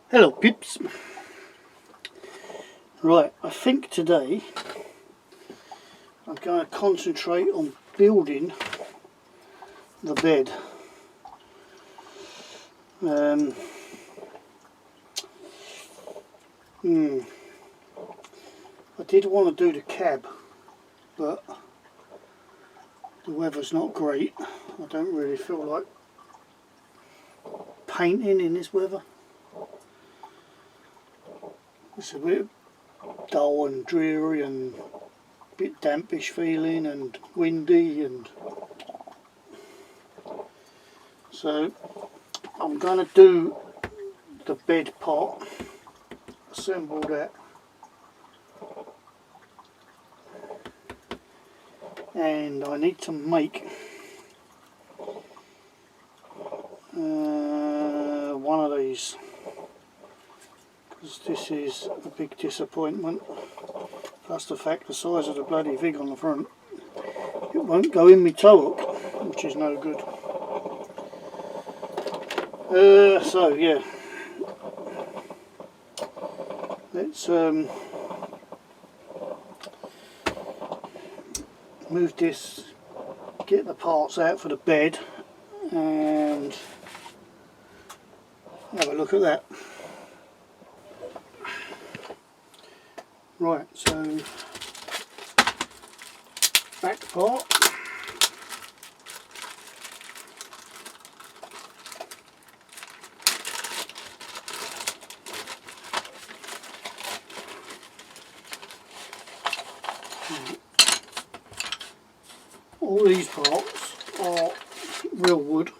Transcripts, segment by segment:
Hello pips. Right, I think today I'm going to concentrate on building the bed. I did want to do the cab, but the weather's not great. I don't really feel like painting in this weather. It's a bit dull and dreary and a bit dampish feeling and windy, and so I'm going to do the bed part, assemble that, and I need to make one of these, because this is a big disappointment, plus the fact the size of the bloody vig on the front, it won't go in my toe hook, which is no good. So yeah, let's move this, get the parts out for the bed and have a look at that. Right, so back part. All these parts are real wood.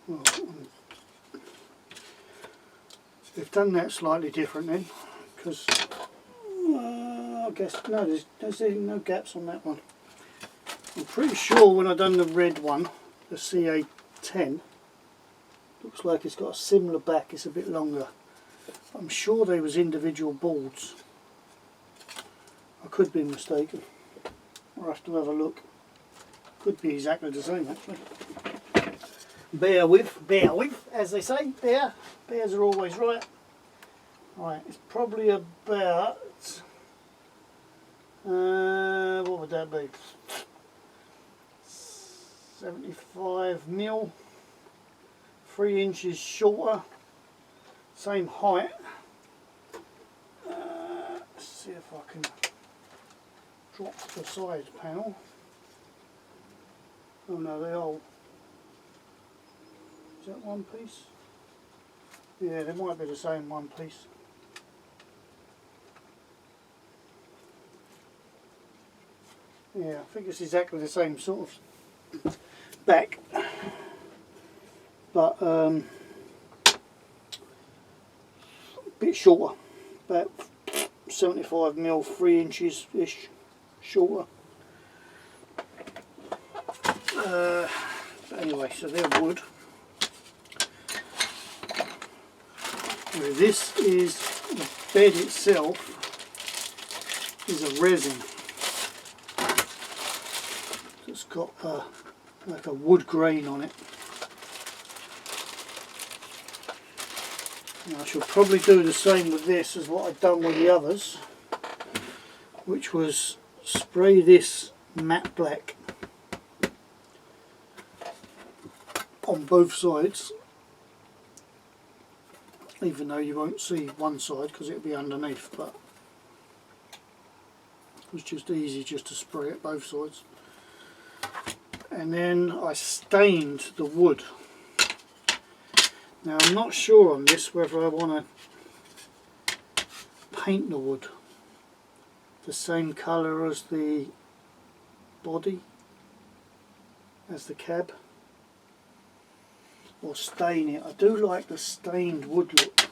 Well, they've done that slightly different then, because I guess no, there's no gaps on that one. I'm pretty sure when I done the red one, the CA10, looks like it's got a similar back, it's a bit longer. I'm sure they was individual boards. I could be mistaken. I'll have to have a look. Could be exactly the same actually. Bear with, as they say. Bears are always right. Right, it's probably about, what would that be? 75 mil, 3 inches shorter, same height. Let's see if I can drop the side panel. Oh no, they all. Is that one piece? Yeah, they might be the same one piece. Yeah, I think it's exactly the same sort of back, but a bit shorter, about 75 mil, 3 inches ish shorter. But anyway, so they're wood. This is, the bed itself is a resin. It's got like a wood grain on it. And I shall probably do the same with this as what I've done with the others, which was spray this matte black on both sides, even though you won't see one side because it'll be underneath, but it was just easy just to spray it both sides. And then I stained the wood. Now I'm not sure on this whether I want to paint the wood the same colour as the body, as the cab, or stain it. I do like the stained wood look,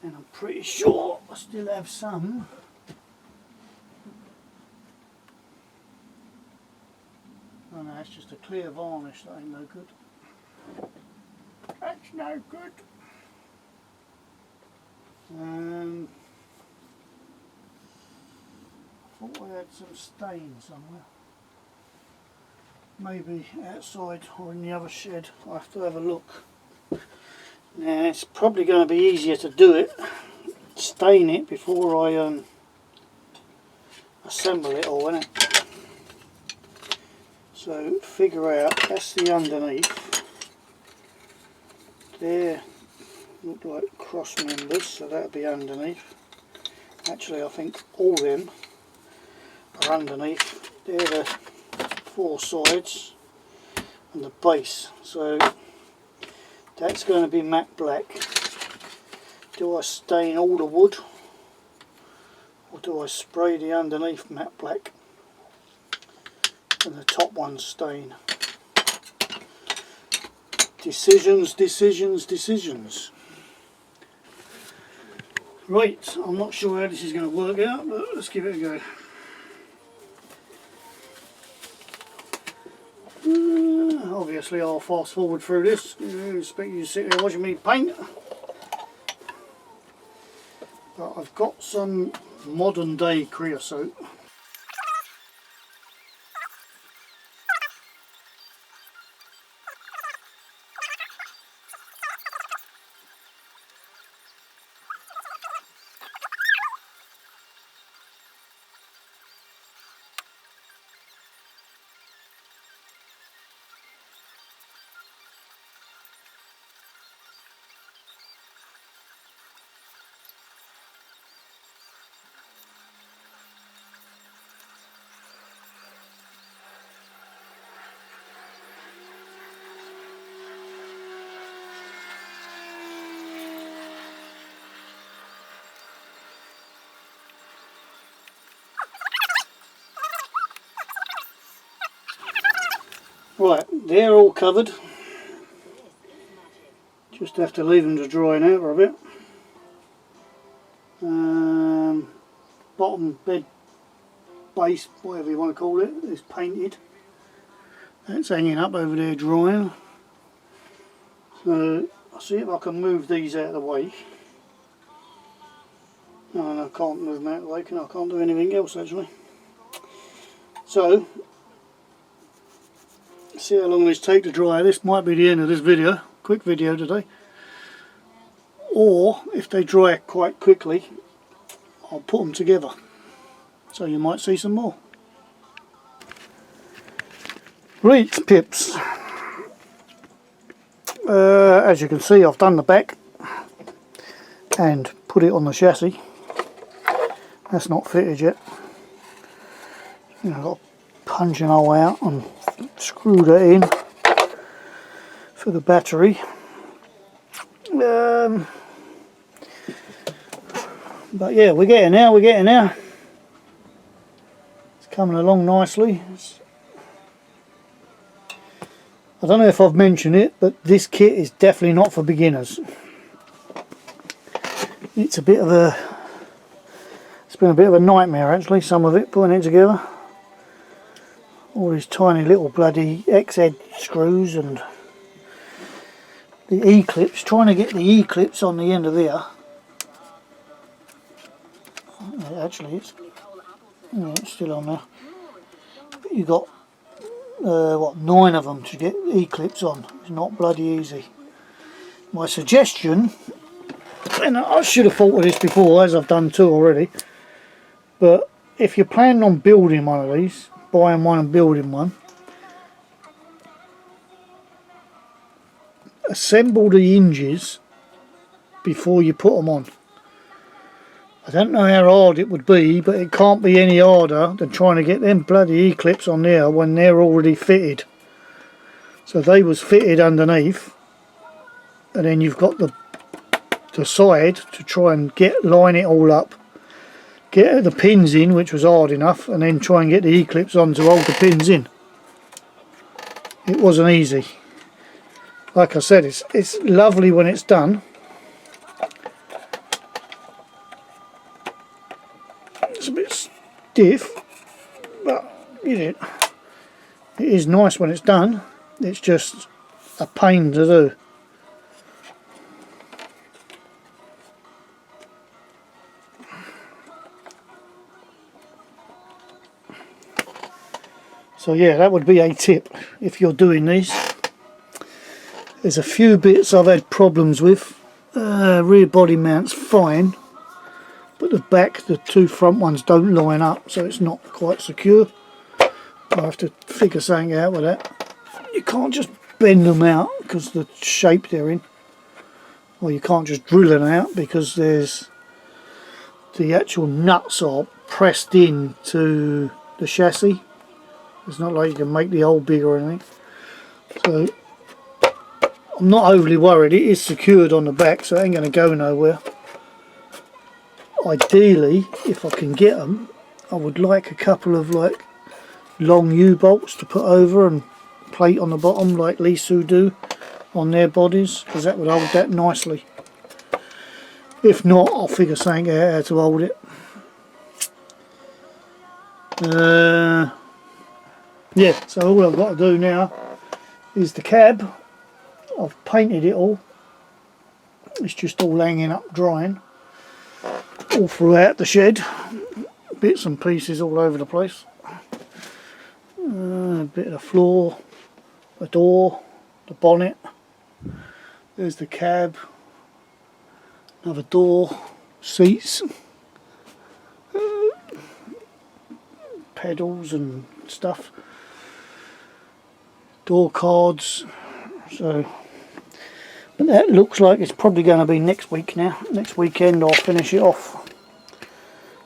and I'm pretty sure I still have some. Oh no, it's just a clear varnish, that ain't no good. That's no good. thought I had some stain somewhere. Maybe outside or in the other shed. I'll have to have a look. Now it's probably going to be easier to do it, stain it before I assemble it all, isn't it? So figure out, that's the underneath. There look like cross members, so that'll be underneath. Actually I think all them are underneath. They're the four sides and the base. So that's going to be matte black. Do I stain all the wood or do I spray the underneath matte black and the top one stain? Decisions, decisions, decisions. Right, I'm not sure how this is going to work out, but let's give it a go. Obviously I'll fast forward through this. I expect you to sit there watching me paint. But I've got some modern day creosote. Right, they're all covered. Just have to leave them to dry now for a bit. Bottom bed base, whatever you want to call it, is painted. That's hanging up over there drying. So I'll see if I can move these out of the way. No, I can't move them out of the way, I can't do anything else actually. So see how long these take to dry. This might be the end of this video, quick video today. Or if they dry quite quickly, I'll put them together. So you might see some more. Right, pips. As you can see, I've done the back and put it on the chassis. That's not fitted yet. I've got a punching hole out and screw that in for the battery. But yeah, we're getting there, It's coming along nicely. I don't know if I've mentioned it, but this kit is definitely not for beginners. It's been a bit of a nightmare actually, some of it, putting it together. All these tiny little bloody X-head screws and the E-clips, trying to get the E-clips on the end of there. Actually it's still on there. But you've got what, 9 of them to get E-clips on. It's not bloody easy. My suggestion, and I should have thought of this before, as I've done 2 already, but if you're planning on building one of these, buying one and building one, assemble the hinges before you put them on. I don't know how hard it would be, but it can't be any harder than trying to get them bloody E-clips on there when they're already fitted. So they was fitted underneath, and then you've got the side to try and line it all up, get the pins in, which was hard enough, and then try and get the E-clips on to hold the pins in. It wasn't easy. Like I said, it's lovely when it's done. It's a bit stiff, but it is nice when it's done. It's just a pain to do. So yeah, that would be a tip if you're doing these. There's a few bits I've had problems with. Rear body mount's fine, but the back, the two front ones don't line up, so it's not quite secure. I have to figure something out with that. You can't just bend them out because the shape they're in, or you can't just drill them out because there's the actual nuts are pressed in to the chassis. It's not like you can make the hole bigger or anything. So I'm not overly worried. It is secured on the back, so it ain't going to go nowhere. Ideally, if I can get them, I would like a couple of like long U-bolts to put over and plate on the bottom like Lisu do on their bodies, because that would hold that nicely. If not, I'll figure something out how to hold it. Yeah, so all I've got to do now is the cab. I've painted it all. It's just all hanging up drying all throughout the shed. Bits and pieces all over the place. A bit of the floor, the door, the bonnet. There's the cab. Another door, seats, pedals and stuff. Door cards. So, but that looks like it's probably going to be next week now. Next weekend I'll finish it off,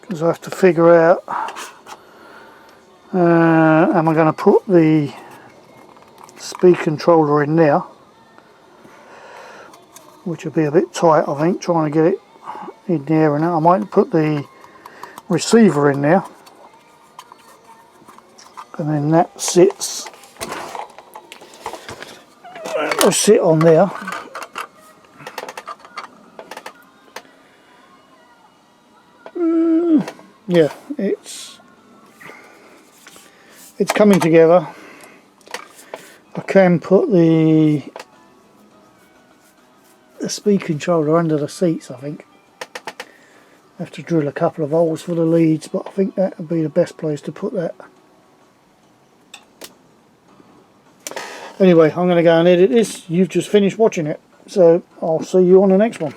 because I have to figure out am I going to put the speed controller in there, which will be a bit tight I think, trying to get it in there, and I might put the receiver in there, and then that sits. I'll sit on there. Yeah, it's coming together. I can put the speed controller under the seats, I think. I have to drill a couple of holes for the leads, but I think that would be the best place to put that. Anyway, I'm going to go and edit this. You've just finished watching it, so I'll see you on the next one.